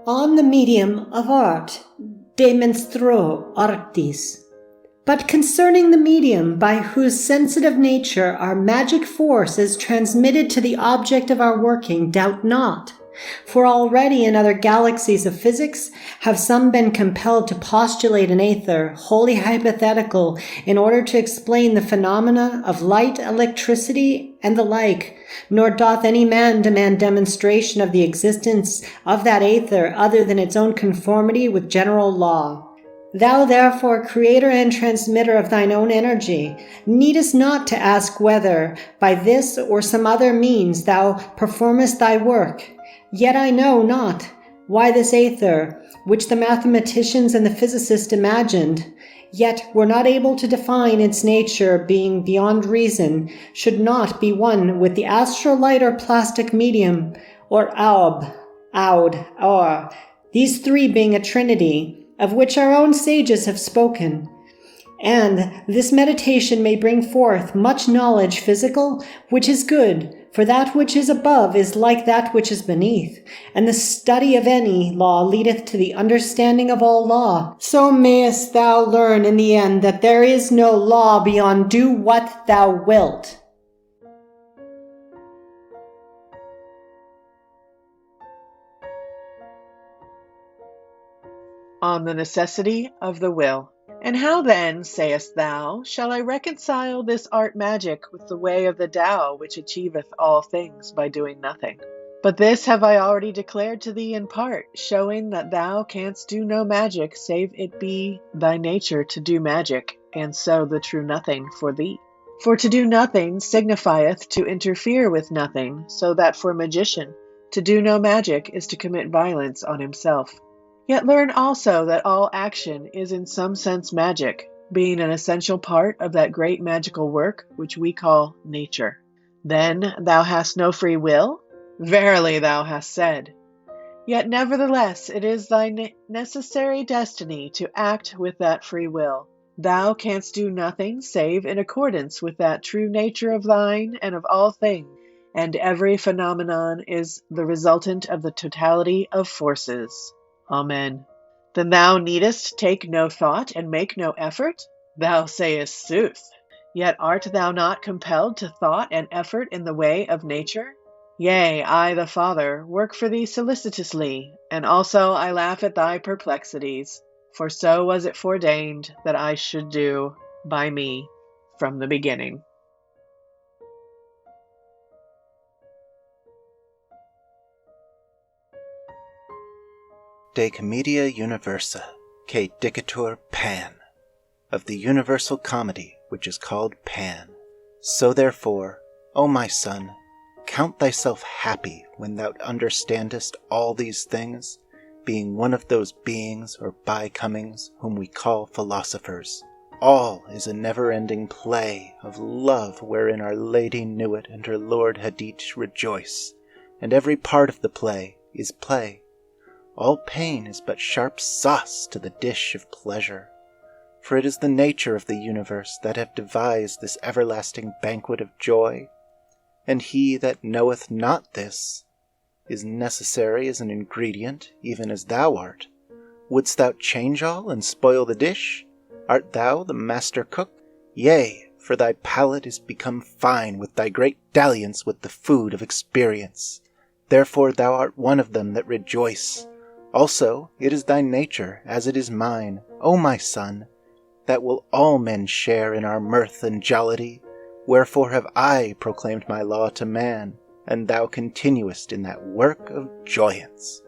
On the medium of art, de menstro artis. But concerning the medium by whose sensitive nature our magic force is transmitted to the object of our working, doubt not. For already in other galaxies of physics have some been compelled to postulate an aether, wholly hypothetical, in order to explain the phenomena of light, electricity, and the like, nor doth any man demand demonstration of the existence of that aether other than its own conformity with general law. Thou therefore, creator and transmitter of thine own energy, needest not to ask whether, by this or some other means, thou performest thy work. Yet I know not why this aether, which the mathematicians and the physicists imagined, yet were not able to define its nature, being beyond reason, should not be one with the astral light or plastic medium, or aud, these three being a trinity, of which our own sages have spoken. And this meditation may bring forth much knowledge physical, which is good, for that which is above is like that which is beneath, and the study of any law leadeth to the understanding of all law. So mayest thou learn in the end that there is no law beyond do what thou wilt. On the necessity of the will. And how then, sayest thou, shall I reconcile this art magic with the way of the Tao which achieveth all things by doing nothing? But this have I already declared to thee in part, showing that thou canst do no magic save it be thy nature to do magic, and so the true nothing for thee. For to do nothing signifieth to interfere with nothing, so that for a magician to do no magic is to commit violence on himself. Yet learn also that all action is in some sense magic, being an essential part of that great magical work which we call nature. Then thou hast no free will? Verily thou hast said. Yet nevertheless it is thy necessary destiny to act with that free will. Thou canst do nothing save in accordance with that true nature of thine and of all things, and every phenomenon is the resultant of the totality of forces. Amen. Then thou needest take no thought and make no effort? Thou sayest sooth. Yet art thou not compelled to thought and effort in the way of nature? Yea, I, the Father, work for thee solicitously, and also I laugh at thy perplexities, for so was it foreordained that I should do by me from the beginning. De Commedia Universa, que dicatur Pan, of the universal comedy which is called Pan. So therefore, O my son, count thyself happy when thou understandest all these things, being one of those beings or bicomings whom we call philosophers. All is a never-ending play of love wherein Our Lady knew it and her Lord Haddo rejoice, and every part of the play is play. All pain is but sharp sauce to the dish of pleasure, for it is the nature of the universe that hath devised this everlasting banquet of joy, and he that knoweth not this is necessary as an ingredient, even as thou art. Wouldst thou change all and spoil the dish? Art thou the master cook? Yea, for thy palate is become fine with thy great dalliance with the food of experience. Therefore thou art one of them that rejoice. Also, it is thy nature, as it is mine, O my son, that will all men share in our mirth and jollity. Wherefore have I proclaimed my law to man, and thou continuest in that work of joyance.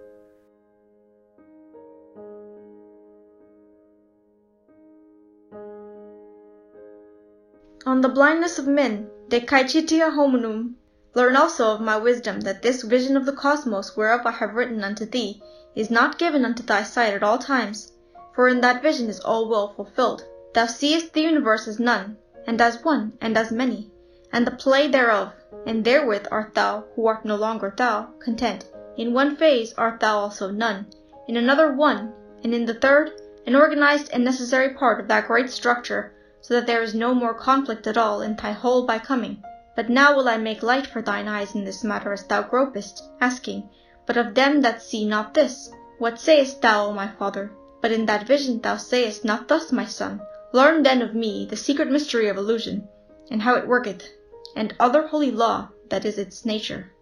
On the blindness of men, de caechitia hominum, learn also of my wisdom that this vision of the cosmos whereof I have written unto thee is not given unto thy sight at all times, for in that vision is all will fulfilled. Thou seest the universe as none, and as one, and as many, and the play thereof, and therewith art thou, who art no longer thou, content. In one phase art thou also none, in another one, and in the third an organized and necessary part of that great structure, so that there is no more conflict at all in thy whole becoming. But now will I make light for thine eyes in this matter as thou gropest, asking, but of them that see not this, What sayest thou, O my father? But in that vision thou sayest not thus, my son. Learn then of me the secret mystery of illusion, and how it worketh, and other holy law that is its nature,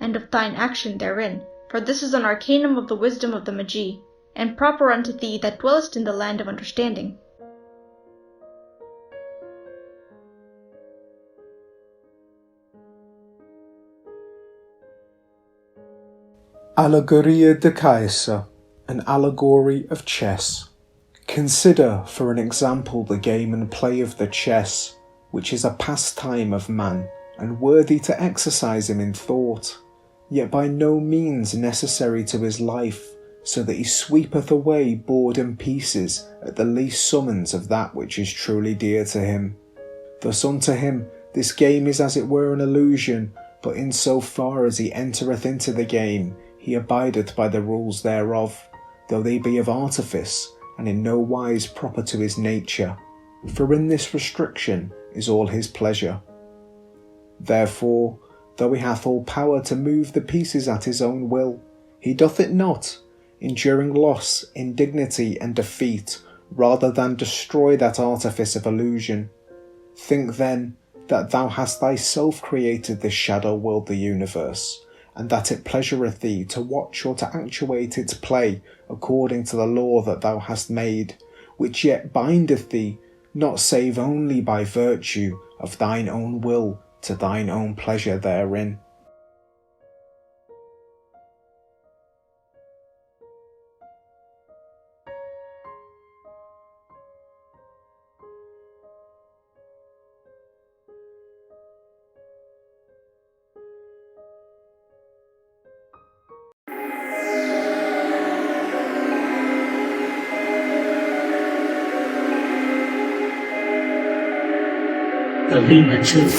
and of thine action therein, for this is an arcanum of the wisdom of the Magi, and proper unto thee that dwellest in the land of understanding. Allegoria de Caesa, an allegory of chess. Consider for an example the game and play of the chess, which is a pastime of man, and worthy to exercise him in thought, yet by no means necessary to his life, so that he sweepeth away board and pieces at the least summons of that which is truly dear to him. Thus unto him this game is as it were an illusion, but in so far as he entereth into the game, he abideth by the rules thereof, though they be of artifice, and in no wise proper to his nature, for in this restriction is all his pleasure. Therefore, though he hath all power to move the pieces at his own will, he doth it not, enduring loss, indignity, and defeat, rather than destroy that artifice of illusion. Think then that thou hast thyself created this shadow world, the universe, and that it pleasureth thee to watch or to actuate its play according to the law that thou hast made, which yet bindeth thee, not save only by virtue of thine own will, to thine own pleasure therein. Thelema 2.